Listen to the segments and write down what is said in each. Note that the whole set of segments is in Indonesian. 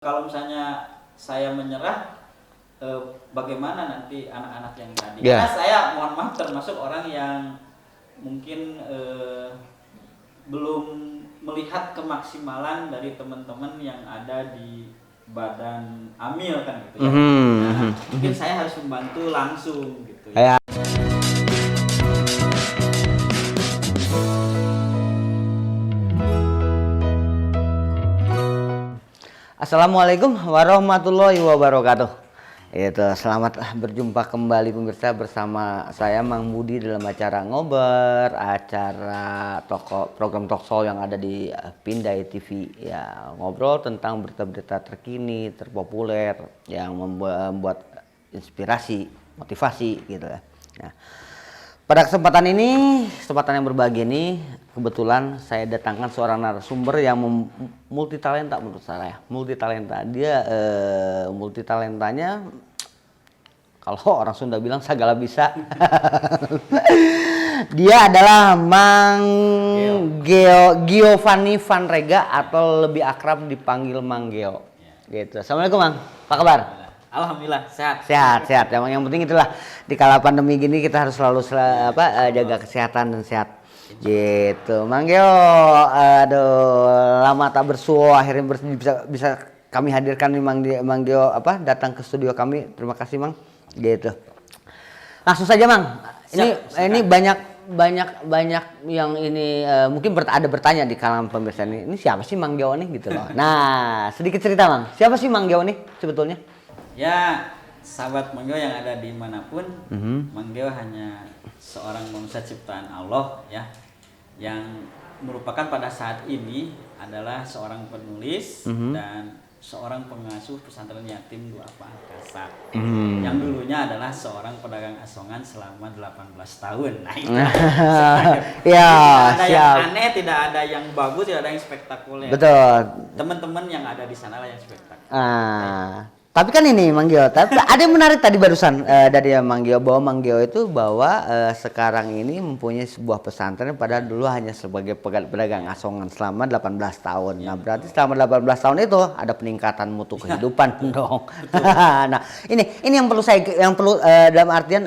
Kalau misalnya saya menyerah, bagaimana nanti anak-anak yang tadi? Yeah. Karena saya mohon maaf termasuk orang yang mungkin belum melihat kemaksimalan dari teman-teman yang ada di badan Amil kan gitu ya. Nah, mungkin saya harus membantu langsung gitu ya. Assalamualaikum warahmatullahi wabarakatuh. Selamat berjumpa kembali pemirsa bersama saya Mang Budi dalam acara Ngober, acara program talkshow yang ada di Pindai TV. Ya, ngobrol tentang berita-berita terkini, terpopuler yang membuat inspirasi, motivasi gitu ya. Nah, pada kesempatan yang berbahagia ini, kebetulan saya datangkan seorang narasumber yang multitalenta menurut saya. Multitalenta. Dia multitalentanya kalau orang Sunda bilang segala bisa. Dia adalah Mang Giovanni Van Rega atau lebih akrab dipanggil Mang Geo. Gitu. Assalamualaikum Mang. Apa kabar? Alhamdulillah sehat. Sehat. Yang penting itulah di kala pandemi gini kita harus selalu jaga kesehatan dan sehat. Gitu. Mang Geo, aduh lama tak bersua akhirnya bisa kami hadirkan nih Mang Geo datang ke studio kami. Terima kasih Mang. Gitu. Langsung saja Mang. Ini banyak yang ini mungkin ada bertanya di kalangan pemirsa ini siapa sih Mang Geo nih gitu loh. Nah, sedikit cerita Mang. Siapa sih Mang Geo nih sebetulnya? Ya, sahabat Mang Geo yang ada dimanapun, Mang Geo hanya seorang manusia ciptaan Allah ya, yang merupakan pada saat ini adalah seorang penulis dan seorang pengasuh pesantren yatim Duafa Al-Kasab, yang dulunya adalah seorang pedagang asongan selama 18 tahun. Nah itu ya, tidak ada yang aneh, tidak ada yang bagus, tidak ada yang spektakuler. Betul. Teman-teman yang ada di sana lah yang spektakuler. Tapi kan ini Mang Geo, tapi ada yang menarik tadi barusan dari Mang Geo bahwa Mang Geo itu sekarang ini mempunyai sebuah pesantren padahal dulu hanya sebagai pedagang asongan selama 18 tahun. Nah, berarti selama 18 tahun itu ada peningkatan mutu kehidupan dong. Nah, ini yang perlu dalam artian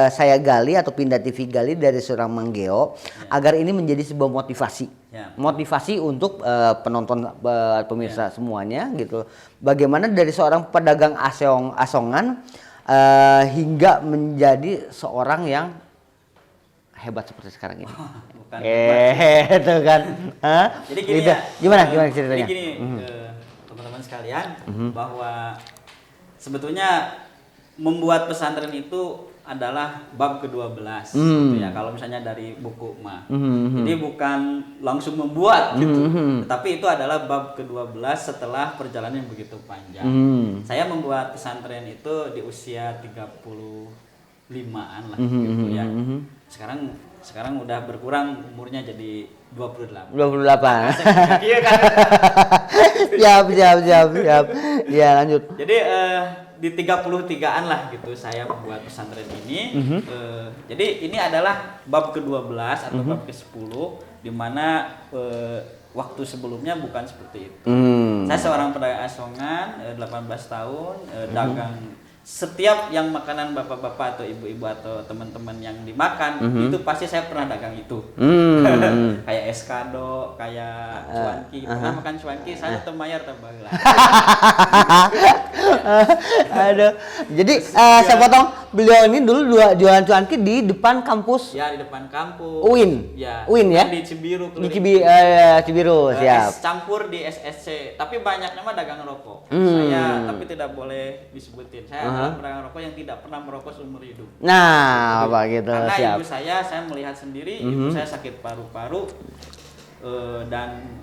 saya gali atau Pindai TV gali dari seorang Mang Geo agar ini menjadi sebuah motivasi. Motivasi untuk penonton pemirsa semuanya gitu. Bagaimana dari seorang pedagang asongan hingga menjadi seorang yang hebat seperti sekarang ini. Itu kan. Jadi gini gitu. Gimana ceritanya? Jadi gini teman-teman sekalian, bahwa sebetulnya membuat pesantren itu adalah bab ke-12 gitu ya, kalau misalnya dari buku mah. Jadi bukan langsung membuat gitu, tetapi itu adalah bab ke-12 setelah perjalanan yang begitu panjang. Saya membuat pesantren itu di usia 35-an lah gitu ya. Sekarang udah berkurang umurnya jadi 28. Iya kan? Siap. Ya, lanjut. Jadi di 33-an lah gitu saya membuat pesantren ini. Jadi ini adalah bab ke-12 atau bab ke-10 di mana waktu sebelumnya bukan seperti itu. Saya seorang pedagang asongan 18 tahun, dagang setiap yang makanan bapak-bapak atau ibu-ibu atau teman-teman yang dimakan itu pasti saya pernah dagang itu. Kayak eskado, kayak cuanki. Pernah makan cuanki, saya temayar tambah. Aduh. Jadi saya potong, beliau ini dulu jualan cuanki di depan kampus. Ya, di depan kampus. UIN. Ya. UIN ya? Di Cibiru. Di Cibiru, siap. Campur di SSC, tapi banyaknya mah dagang rokok. Saya tapi tidak boleh disebutin. Saya adalah pedagang rokok yang tidak pernah merokok seumur hidup. Nah, apa gitu. Karena siap. ibu saya melihat sendiri, ibu saya sakit paru-paru dan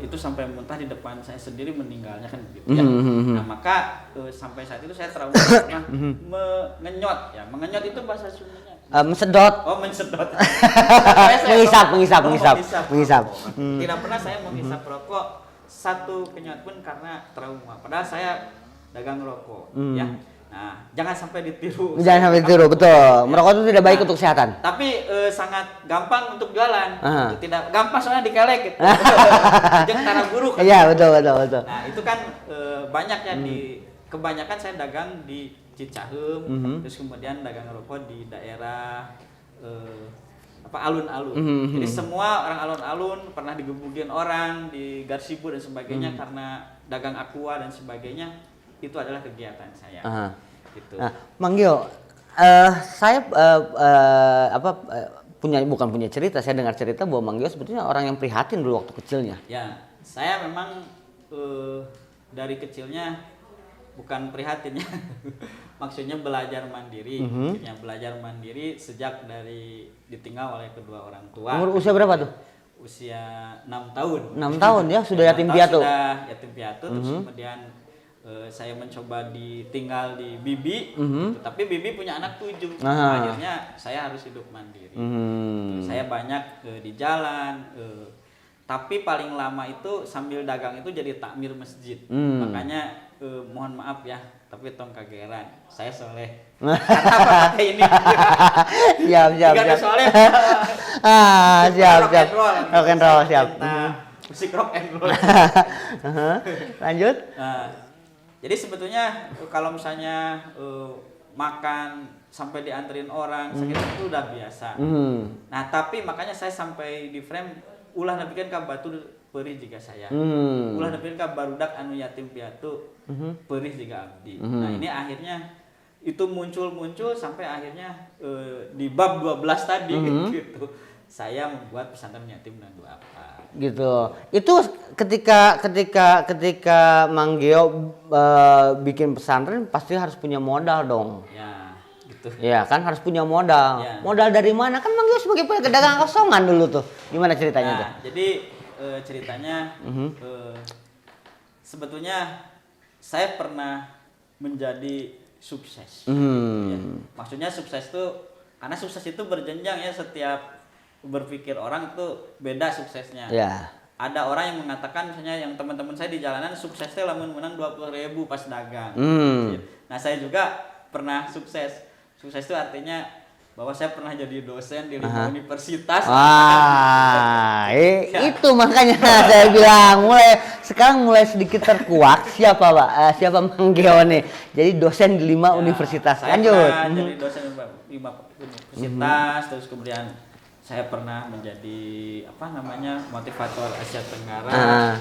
itu sampai muntah di depan saya sendiri, meninggalnya kan begitu ya. Nah, maka sampai saat itu saya trauma pernah mengenyot ya. Mengenyot itu bahasa Sundanya Mensedot. Oh, mensedot. Mengisap. Tidak pernah saya menghisap rokok satu kenyot pun karena trauma. Padahal saya dagang rokok ya. Nah, jangan sampai ditiru. Jangan sampai tiru, betul. Merokok itu tidak baik untuk kesehatan. Tapi sangat gampang untuk jualan. Aha. Tidak gampang soalnya dikelek gitu. Jeung tara buruk. Iya, betul. Nah, itu kan banyak ya di kebanyakan saya dagang di Cicaheum, terus kemudian dagang rokok di daerah alun-alun. Jadi semua orang alun-alun pernah digebukin orang di Garsibu dan sebagainya karena dagang aqua dan sebagainya. Itu adalah kegiatan saya. Gitu. Nah, Mang Gio, saya bukan punya cerita, saya dengar cerita bahwa Mang Gio sebetulnya orang yang prihatin dulu waktu kecilnya. Ya, saya memang dari kecilnya bukan prihatin ya. Maksudnya belajar mandiri. Ya, belajar mandiri sejak dari ditinggal oleh kedua orang tua. Umur usia berapa tuh? Usia 6 tahun. 6 tahun ya, sudah yatim piatu. Sudah yatim piatu, terus kemudian saya mencoba ditinggal di bibi, gitu. Tapi bibi punya anak 7. Akhirnya saya harus hidup mandiri. Saya banyak di jalan, tapi paling lama itu sambil dagang itu jadi takmir masjid. Makanya mohon maaf ya, tapi tong kageran. Saya soleh. Kenapa pakai ini? Siap. Soleh. Siap. Rock and roll, siap. Musik rock and roll. Lanjut. Jadi sebetulnya kalau misalnya makan sampai dianterin orang, sakit itu udah biasa. Nah, tapi makanya saya sampai di frame ulah nepikeun ka batur peurih jiga saya. Ulah nepikeun ka barudak anu yatim piatu peurih jiga abdi. Nah, ini akhirnya itu muncul sampai akhirnya di bab 12 tadi gitu. Saya membuat pesantren yatim dan duafa. Gitu. Itu ketika Mang Gio bikin pesantren pasti harus punya modal dong. Ya, gitu. Ya kan harus punya modal. Ya. Modal dari mana? Kan Mang Gio sebagai pedagang kosongan dulu tuh. Gimana ceritanya tuh? Jadi ceritanya sebetulnya saya pernah menjadi sukses. Ya. Maksudnya sukses itu karena sukses itu berjenjang ya, setiap berpikir orang itu beda suksesnya. Ya. Ada orang yang mengatakan misalnya yang teman-teman saya di jalanan suksesnya lamun menang 20.000 pas dagang. Nah, saya juga pernah sukses. Sukses itu artinya bahwa saya pernah jadi dosen di 5 universitas. Itu makanya saya bilang sekarang mulai sedikit terkuak siapa Pak? Siapa Mang Gio nih? Jadi dosen di 5 universitas. Lanjut. Saya pernah jadi dosen di 5 universitas, terus kemudian saya pernah menjadi motivator Asia Tenggara,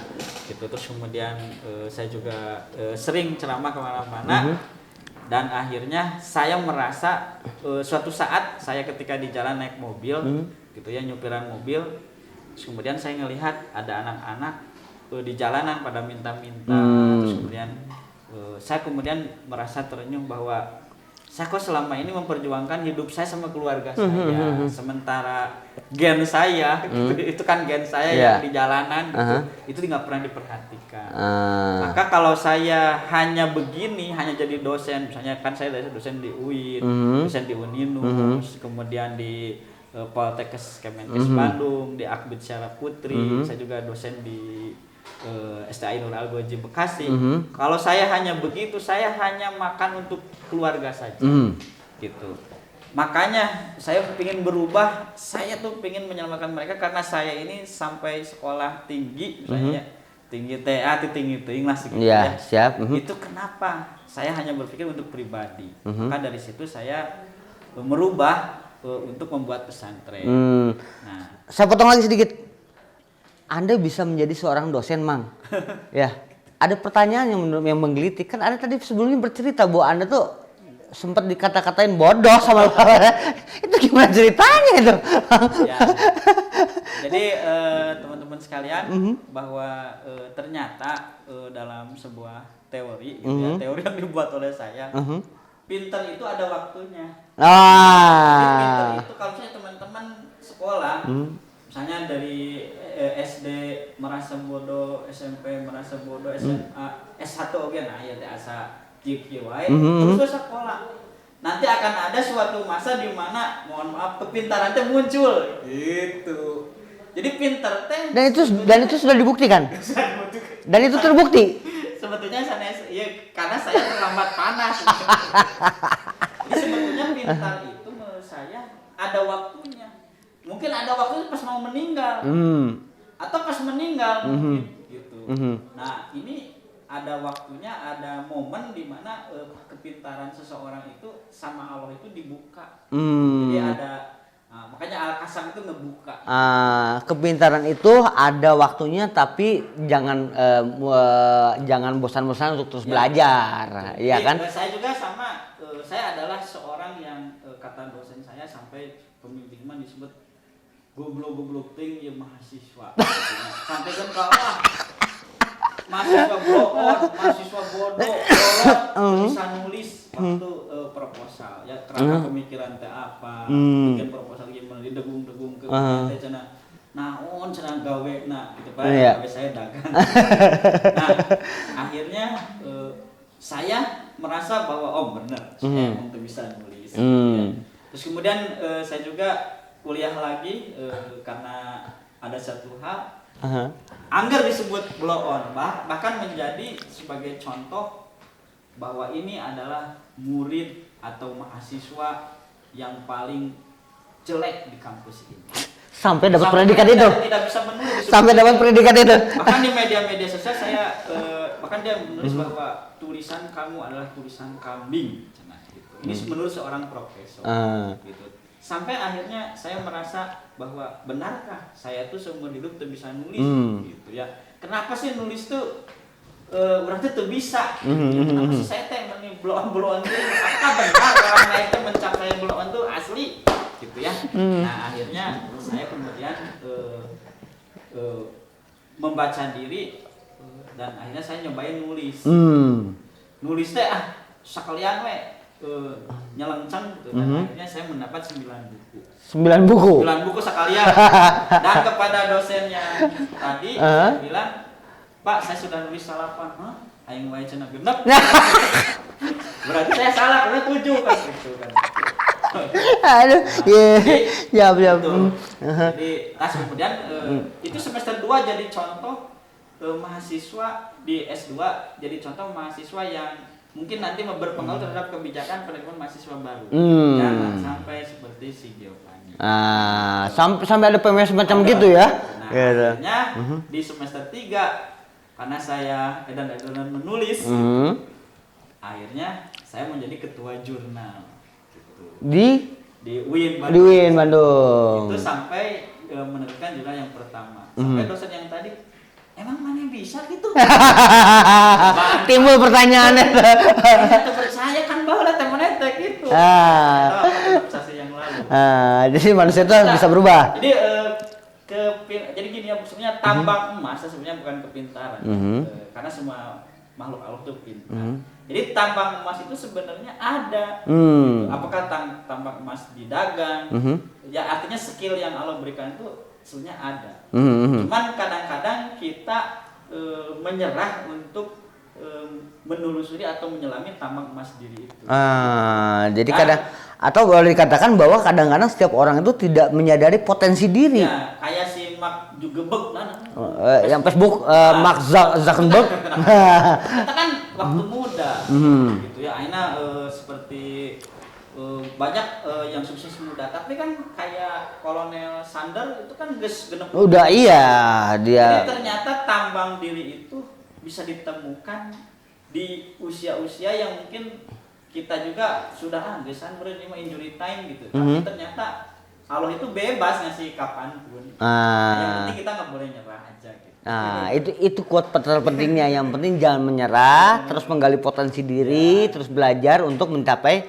gitu. Terus kemudian saya juga sering ceramah kemana-mana, dan akhirnya saya merasa suatu saat saya ketika di jalan naik mobil, gitu ya, nyupiran mobil, terus kemudian saya ngelihat ada anak-anak di jalanan pada minta-minta, terus kemudian saya kemudian merasa terenyuh bahwa saya kok selama ini memperjuangkan hidup saya sama keluarga saya, sementara gen saya itu kan gen saya yang di jalanan itu nggak pernah diperhatikan. Maka kalau saya hanya begini, hanya jadi dosen, misalnya kan saya dosen di UIN, dosen di Uninus, kemudian di Poltekkes Kemenkes Bandung, di Akbid Syara Putri, saya juga dosen di STI Nur Algoji Bekasi. Kalau saya hanya begitu, saya hanya makan untuk keluarga saja, gitu. Makanya saya ingin berubah. Saya tuh ingin menyelamatkan mereka karena saya ini sampai sekolah tinggi, misalnya tinggi TA, tinggi ting lah segitu ya. Siap. Itu kenapa? Saya hanya berpikir untuk pribadi. Maka dari situ saya merubah untuk membuat pesantren. Nah, saya potong lagi sedikit. Anda bisa menjadi seorang dosen, Mang. Ya, ada pertanyaan yang menggelitik. Kan Anda tadi sebelumnya bercerita bahwa Anda tuh sempat dikata-katain bodoh sama itu gimana ceritanya itu? Ya. Jadi teman-teman sekalian, bahwa ternyata dalam sebuah teori, gitu ya, teori yang dibuat oleh saya, pinter itu ada waktunya. Pinter itu kalau misalnya teman-teman sekolah, misalnya dari SD merasa bodoh, SMP merasa bodoh, SMA, S1 oke, nah ya asa GPY, terus sekolah. Nanti akan ada suatu masa di mana mohon maaf kepintaran teh muncul. Gitu. Jadi pinter teh dan itu sudah dibuktikan. Dan itu terbukti. sebetulnya saya ya karena saya terlambat panas. Jadi sebetulnya pintar itu menurut saya ada waktunya. Mungkin ada waktunya pas mau meninggal. Atau pas meninggal mungkin gitu. Nah, ini ada waktunya, ada momen di mana kepintaran seseorang itu sama Allah itu dibuka. Jadi ada makanya Al-Kasam itu ngebuka. Kepintaran itu ada waktunya, tapi jangan bosan-bosan untuk terus belajar, ya kan? Saya juga sama, saya adalah seorang yang kata dosen saya sampai pembimbingan disebut goblok-goblok ting ya mahasiswa. Sampai kan kalah. Mahasiswa bohong, mahasiswa bodoh, bisa nulis waktu proposal ya kerana pemikiran teh apa, bikin proposal gimana, didegung-degung ke teh cenah. Naon cenah gawe gitu Pak, gawe saya dagang. Nah, akhirnya saya merasa bahwa oh benar, saya emang tuh bisa nulis. Ya. Terus kemudian saya juga kuliah lagi karena ada satu hal anggar disebut blow on, bahkan menjadi sebagai contoh bahwa ini adalah murid atau mahasiswa yang paling jelek di kampus ini. Sampai dapat predikat itu. Tidak bisa menulis. Sampai dapat predikat itu. Bahkan di media-media sosial saya bahkan dia menulis bahwa tulisan kamu adalah tulisan kambing. Nah, gitu. Ini menurut seorang profesor. Gitu. Sampai akhirnya saya merasa bahwa benarkah saya tuh seumur hidup tuh bisa nulis gitu ya. Kenapa sih nulis tuh orang tuh bisa gitu. Kenapa sih saya teh meni blow-blowan tuh apakah benar orang lain tuh mencapai blow-on tuh asli gitu ya. Nah, akhirnya saya kemudian membaca diri dan akhirnya saya nyobain nulis. Nulis teh sekalian we nyelenceng gitu dan akhirnya saya mendapat 9 buku. 9 buku sekalian. Dan kepada dosen yang tadi saya bilang, "Pak, saya sudah nulis salapan." "Hah? Aing wae cenah genep." Berarti saya salah karena 7 kan gitu kan. Aduh, ya. Jadi, kemudian itu semester 2 jadi contoh mahasiswa di S2 jadi contoh mahasiswa yang mungkin nanti berpengaruh terhadap kebijakan penerimaan mahasiswa baru. Jangan sampai seperti si Giovanni. Sampai ada PMS semacam gitu ya. Nah, akhirnya di semester 3 karena saya edan-edanan menulis, akhirnya saya menjadi ketua jurnal. Gitu. Di UIN Bandung. Di UIN Bandung. Itu sampai menerbitkan jurnal yang pertama. Sampai dosen yang tadi emang mana bisa gitu? Timbul pertanyaannya. Saya kan bahwa temennya gitu. Obsesi yang lalu. Jadi manusia itu bisa berubah. Jadi jadi gini ya, maksudnya tambang emas sebenarnya bukan kepintaran. Karena semua makhluk Allah itu pintar. Jadi tambang emas itu sebenarnya ada. Apakah tambang emas didagang? Ya artinya skill yang Allah berikan itu sebenarnya ada. Cuman kadang-kadang kita menyerah untuk menelusuri atau menyelami tambang emas diri itu. Jadi atau boleh dikatakan bahwa kadang-kadang setiap orang itu tidak menyadari potensi diri. Ya, kayak si Mark Zuckerberg yang Facebook Mark Zuckerberg. Kita kan waktu muda, gitu ya. Aina seperti banyak yang sukses muda, tapi kan kayak Kolonel Sanders itu kan genep. Udah iya dia. Jadi ternyata tambang diri itu bisa ditemukan di usia-usia yang mungkin kita juga sudah gesan berani injury time gitu. Tapi ternyata Allah itu bebas ngasih kapanpun. Yang penting kita nggak boleh nyerah aja gitu. Itu quote terpentingnya. Yang penting jangan menyerah, terus menggali potensi diri, terus belajar untuk mencapai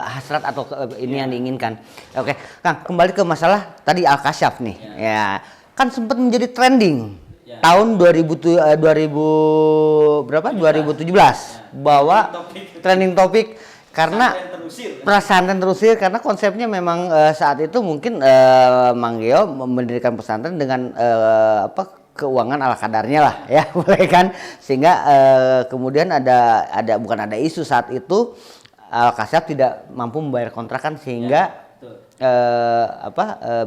hasrat atau ini yang diinginkan. Oke, Kang, kembali ke masalah tadi Al-Kasyaf nih. Ya, kan sempat menjadi trending tahun 2017 bahwa trending topik karena pesantren terusir karena konsepnya memang saat itu mungkin Mang Gio mendirikan pesantren dengan keuangan ala kadarnya lah ya, boleh kan, sehingga kemudian ada bukan ada isu saat itu Al-Kasyaf tidak mampu membayar kontrakan sehingga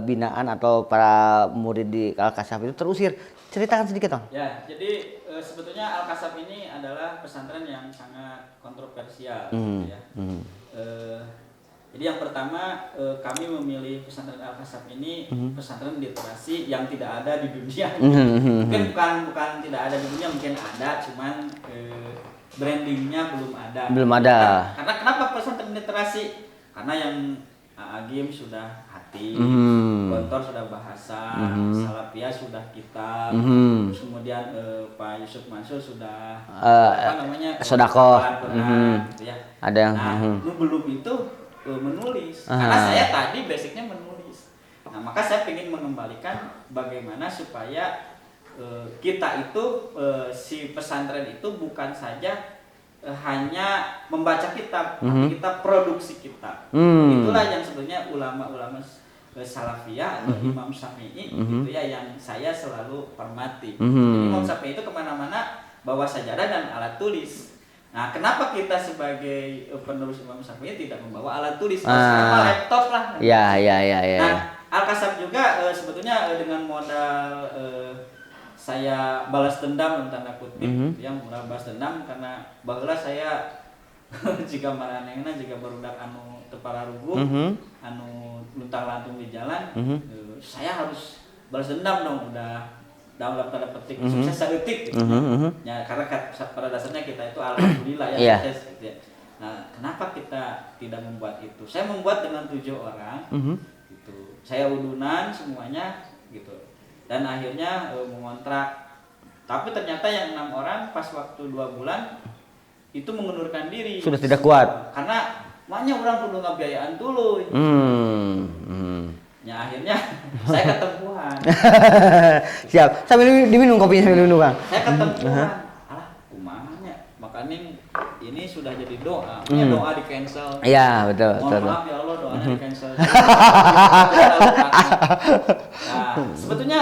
binaan atau para murid di Al-Kasyaf itu terusir. ceritakan sedikit Bang. Ya, jadi sebetulnya Al-Kasab ini adalah pesantren yang sangat kontroversial, gitu ya. Jadi yang pertama kami memilih pesantren Al-Kasab ini pesantren literasi yang tidak ada di dunia. Mungkin bukan tidak ada di dunia, mungkin ada, cuman brandingnya belum ada. Belum ada. Karena kenapa pesantren literasi? Karena yang Agim sudah hati, Gontor sudah bahasa, Salafiyah sudah kitab, terus kemudian Pak Yusuf Mansur sudah Sodako, gitu ya. Ada yang belum itu menulis, karena saya tadi basicnya menulis. Nah maka saya ingin mengembalikan bagaimana supaya kita itu si pesantren itu bukan saja hanya membaca kitab, tapi kita produksi kitab. Itulah yang sebenarnya ulama-ulama Salafiyah atau Imam Syafi'i gitu ya, yang saya selalu hormati. Jadi Imam Syafi'i itu kemana-mana bawa sajadah dan alat tulis. Nah, kenapa kita sebagai penerus Imam Syafi'i tidak membawa alat tulis? Harus laptop lah. Ya. Nah, Al-Kasab juga sebetulnya dengan modal saya balas dendam tanda kutip, yang murah balas dendam karena baheula saya jika maranehna jika barudak anu teu pararuguh, anu luntang-lantung di jalan, saya harus balas dendam dong, udah dalam tanda petik sukses saeutik gitu. Ya karena pada dasarnya kita itu alhamdulillah ya sukses gitu ya. Nah, kenapa kita tidak membuat itu? Saya membuat dengan 7 orang gitu. Saya udunan semuanya gitu. Dan akhirnya mengontrak, tapi ternyata yang 6 orang pas waktu 2 bulan itu mengundurkan diri, sudah tidak kuat karena makanya orang kudu ngabiayaan dulu. Ya akhirnya saya ketempuhan. Siap, sambil diminum kopinya sambil dulu Bang. Saya ketempuhan, alah kumanya, makanya ini sudah jadi doa, doa di cancel. Iya betul. Mohon maaf ya Allah, doanya di cancel. Nah, sebetulnya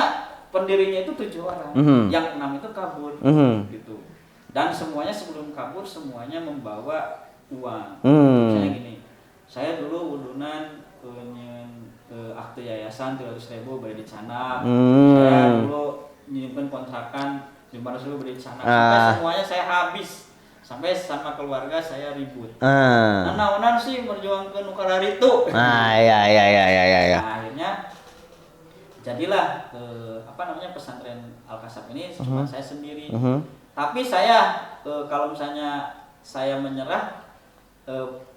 pendirinya itu 7 orang, yang 6 itu kabur, gitu. Dan semuanya sebelum kabur semuanya membawa uang. Misalnya gini, saya dulu udunan akte yayasan 300.000 beli di Canang. Saya dulu nyimpen kontrakan 500.000 beli di Canang. Sampai semuanya saya habis. Sampai sama keluarga saya ribut. Nah, sih berjuang ke nukar itu. Iya. Nah, akhirnya jadilah pesantren Al-Kasab ini cuma saya sendiri. Tapi saya kalau misalnya saya menyerah,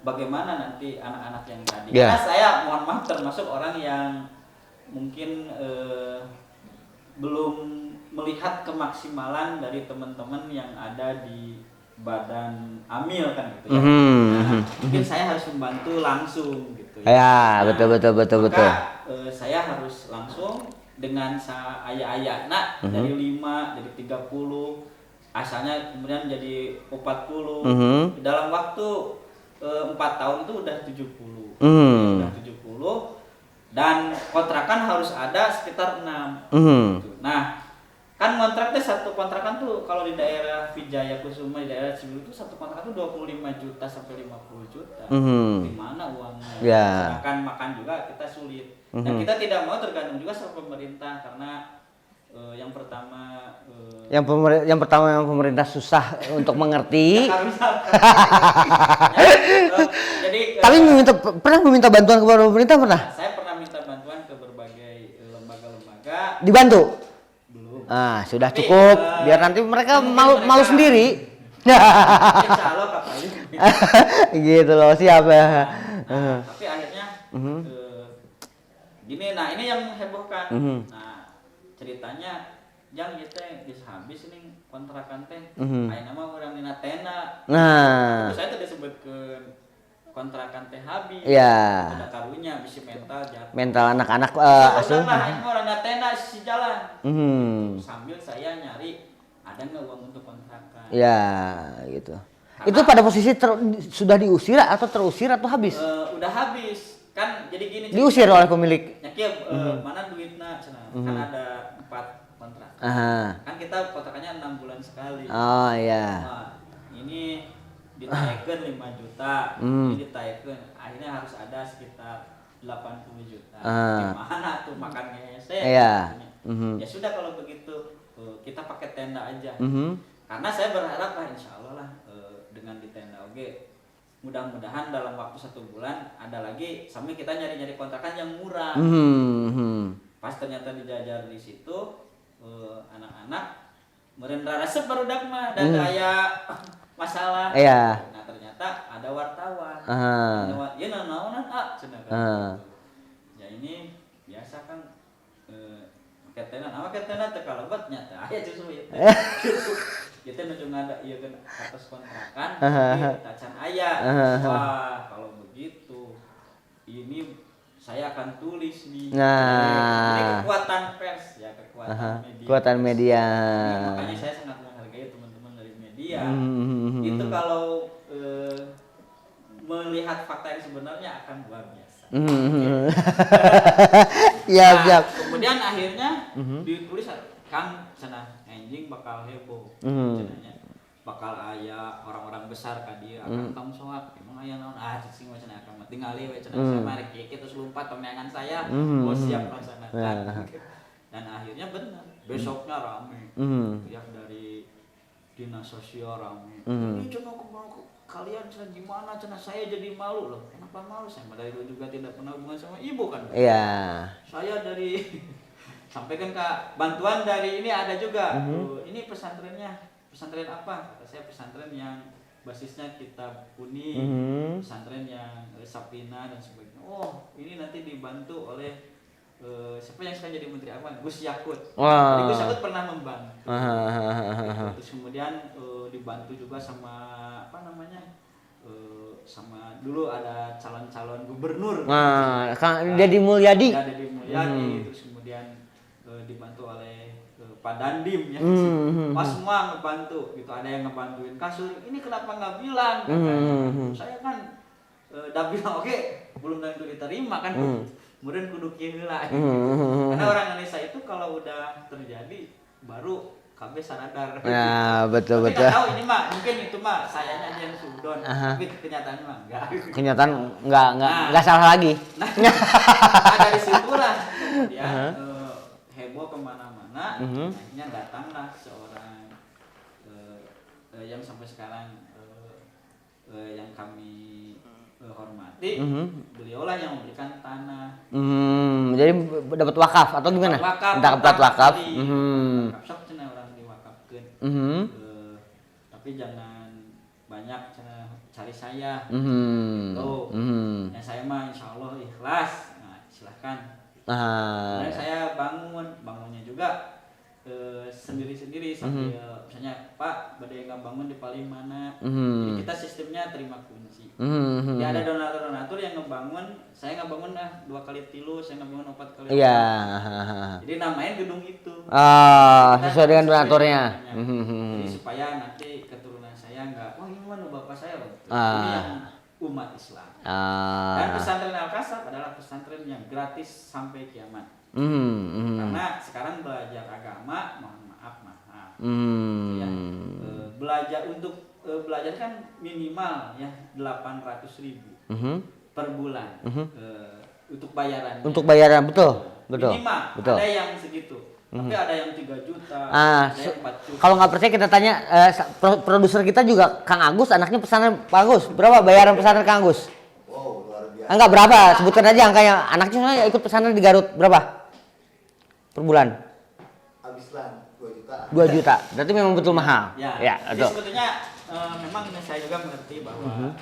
bagaimana nanti anak-anak yang tadi? Karena saya mohon maaf termasuk orang yang mungkin belum melihat kemaksimalan dari teman-teman yang ada di badan Amil kan gitu ya. Mungkin saya harus membantu langsung gitu ya. Ya, betul. Maka saya harus langsung dengan ayah-ayahna dari 5 jadi 30, asalnya kemudian jadi 40. Dalam waktu 4 tahun itu udah 70. Udah 70 dan kontrakan harus ada sekitar 6. Gitu. Nah, kan kontraknya satu kontrakan tuh kalau di daerah Wijaya Kusuma, di daerah Cibiru tuh satu kontrakan tuh 25 juta sampai 50 juta. Di mana uangnya? Sedangkan makan juga kita sulit. Dan kita tidak mau tergantung juga sama pemerintah karena yang pertama pemerintah susah untuk mengerti. Jadi tapi pernah meminta bantuan kepada pemerintah pernah? Saya pernah minta bantuan ke berbagai lembaga-lembaga. Dibantu? Belum. Sudah cukup. Biar nanti mereka mau sendiri. Insya Allah kapalin. Gitu loh, siap ya. Tapi akhirnya gini, nah ini yang hebohkan. Nah ceritanya yang kita bisa habis ini kontrakan teh, ayeuna mah urang dina tenda. Nah, saya tadi disebut ke kontrakan teh habis. Iya. Ada karunya bisa mental jatuh. Mental anak-anak asuh. Lah ini orang dina tenda si jalan. Sambil saya nyari ada nggak uang untuk kontrakan. Iya, gitu. Karena itu pada posisi sudah diusir atau terusir atau habis? Udah habis. Kan jadi gini. Diusir oleh pemilik. Nyakieu mana duitna cenah. Kan ada 4 kontrak. Kan kita kontrakannya 6 bulan sekali. Oh iya. Nah, ini ditaikkan 5 juta. Ini ditaikkan. Akhirnya harus ada sekitar 80 juta. Gimana tuh makan ngese? Iya. Ya sudah kalau begitu kita pakai tenda aja. Mhm. Karena saya berharap lah insya Allah lah dengan di tenda oke, mudah-mudahan dalam waktu 1 bulan ada lagi sambil kita nyari-nyari kontrakan yang murah. Pas ternyata dijajar di situ anak-anak meureun resep barudak mah dan kayak masalah. Iya. Nah ternyata ada wartawan. Ya naonan cenah kan. Ya ini biasa kan ketenan teh kalebet nyata aya justru ieu teh. Kita nunjuk ada ieu kan atas kontrakan kita can aya. Wah, kalau begitu ini saya akan tulis nih. Ini kekuatan pers ya, kekuatan media. Kekuatan media. Nah, makanya saya sangat menghargai teman-teman dari media. Itu kalau melihat fakta yang sebenarnya akan luar biasa. Ya, siap. Kemudian akhirnya ditulis Kang cenah anjing bakal heboh. Cenahnya bakal aya orang-orang besar ka dieu akan tong soak emang aya naon cicing mah cenah akan tingali we cenah saya mah rek kieu terus lompat pemenangan saya bos siap laksanakan. Dan akhirnya benar besoknya rame. Ya dari dinas sosial rame. Ini cenah kalian cenah gimana cenah saya jadi malu loh. Kenapa malu? Saya dari dulu juga tidak pernah hubungan sama ibu kan. Iya. Saya dari sampaikan Kak bantuan dari ini ada juga. Ini pesantrennya. Pesantren apa? Kata saya pesantren yang basisnya kitab kuning, pesantren yang Sapina dan sebagainya. Oh, ini nanti dibantu oleh siapa yang sekarang jadi Menteri Agama? Gus Yakut. Jadi Gus Yakut pernah membantu. Terus kemudian dibantu juga sama apa namanya? Sama dulu ada calon-calon gubernur. Kang Deddy Mulyadi. Ya, Deddy Mulyadi. Terus kemudian dibantu oleh Pak Dandim ya. Pas semua ngebantu gitu. Ada yang ngebantuin kasur. Ini kenapa nggak bilang? Saya kan udah bilang oke, belum tentu diterima kan. Kemudian kudu kieu heula. Karena orang Indonesia itu kalau udah terjadi baru KB sadar. Ya, betul. Tapi nggak tahu ini mah mungkin itu mah sayanya aja yang sudon. Tapi kenyataannya mah enggak. Kenyataan enggak salah lagi. Nah, dari situlah kemudian heboh kemana-mana. Akhirnya datanglah seorang yang sampai sekarang yang kami hormati. Beliaulah yang memberikan tanah. Jadi dapat wakaf atau gimana? Dapat wakaf. Sok cenah orang diwakafkeun. Tapi jangan banyak cari saya. Gitu. Ya saya mah insyaallah ikhlas. Nah, silakan. Dan saya bangunnya juga sendiri-sendiri sambil misalnya Pak badai nggak bangun di paling mana. Jadi kita sistemnya terima kunci. Ya ada donatur yang ngebangun, saya nggak bangun 2 kali 3, saya nggak bangun 4 kali. Iya. Jadi namain gedung itu. Sesuai dengan donaturnya. Jadi supaya nanti keturunan saya nggak, wah ini mana bapak saya loh. Ini yang umat Islam. Dan pesantren Al-Kasab adalah pesantren yang gratis sampai kiamat. Karena sekarang belajar agama, mohon maaf mahal. Ya, belajar belajar kan minimal ya 800.000 per bulan untuk bayaran. Untuk bayaran betul. Minimal. Betul. Ada yang segitu. Tapi ada yang 3 juta, ada yang 4 juta. Kalau nggak percaya kita tanya produser kita juga Kang Agus, anaknya pesantren Pak Agus. Berapa bayaran pesantren Kang Agus? Wow, luar biasa. Enggak berapa? Sebutkan aja angkanya. Anaknya soalnya ikut pesantren di Garut. Berapa? Per bulan? Habislah 2 juta. 2 juta. Berarti memang betul mahal. Ya, betul. jadi sebetulnya memang saya juga mengerti bahwa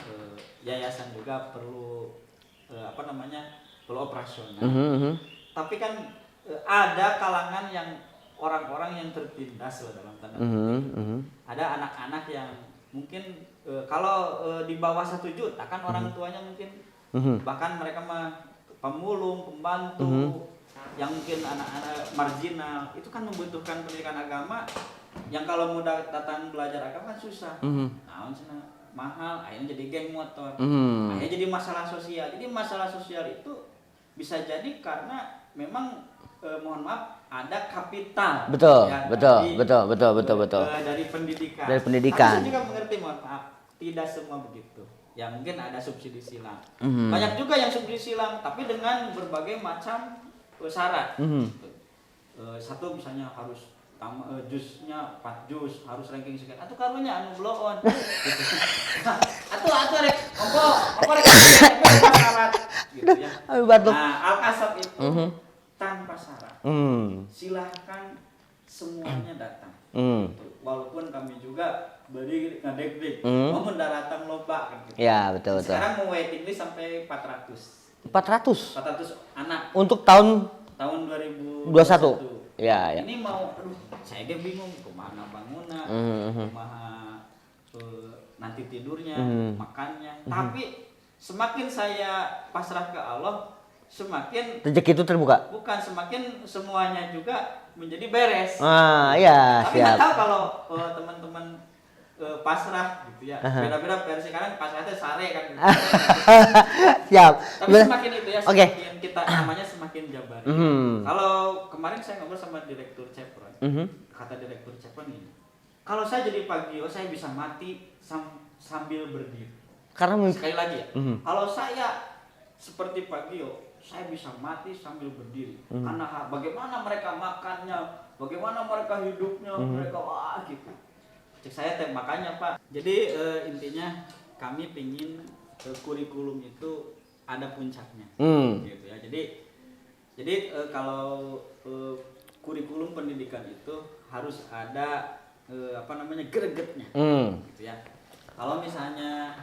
yayasan juga perlu perlu operasional. Tapi kan ada kalangan yang orang-orang yang tertindas dalam tanda kutip. Ada anak-anak yang mungkin kalau di bawah 1 juta kan orang tuanya mungkin bahkan mereka mah pemulung, pembantu yang mungkin anak-anak marginal itu kan membutuhkan pendidikan agama yang kalau mudah datang belajar agama kan susah. Nah, mahal, akhirnya jadi geng motor. Akhirnya jadi masalah sosial. Jadi masalah sosial itu bisa jadi karena memang mohon maaf ada kapital. Betul, ya, betul. Dari pendidikan. Dari pendidikan. Tapi saya juga mengerti mohon maaf, tidak semua begitu. Ya mungkin ada subsidi silang. Banyak juga yang subsidi silang tapi dengan berbagai macam syarat. Satu misalnya harus jusnya 4 jus harus ranking sekian atuh karunya anu blow on gitu. atuh rek opo rek syarat gitu ya. Nah Al-Kasab itu tanpa syarat. Silahkan semuanya datang. Gitu. Walaupun kami juga beri ngadek-dek mau mendaratan loba kan gitu. Ya, betul. Sekarang mau waiting list sampai 400 anak Untuk tahun 2021. Ya. Ini mau, saya dia bingung kemana bangunnya, kemana nanti tidurnya, makannya. Tapi semakin saya pasrah ke Allah, semakin rezeki itu terbuka. bukan semakin semuanya juga menjadi beres. Iya, Tapi nggak siap. tahu kalau teman-teman pasrah gitu ya. Beda-beda versi kan pasrah itu sare kan. Gitu. Siap. Tapi semakin itu ya, Oke. semakin kita namanya semakin jabar. Kalau kemarin saya ngobrol sama direktur Chevron, kata direktur Chevron ini, kalau saya jadi Pagio, saya bisa mati sambil berdiri. Karena Sekali lagi ya, kalau saya seperti Pagio, saya bisa mati sambil berdiri. Karena bagaimana mereka makannya, bagaimana mereka hidupnya, mereka wah gitu. Cek saya makanya Pak. Jadi intinya kami pingin kurikulum itu ada puncaknya, gitu ya. Jadi kalau kurikulum pendidikan itu harus ada gregetnya, gitu ya. Kalau misalnya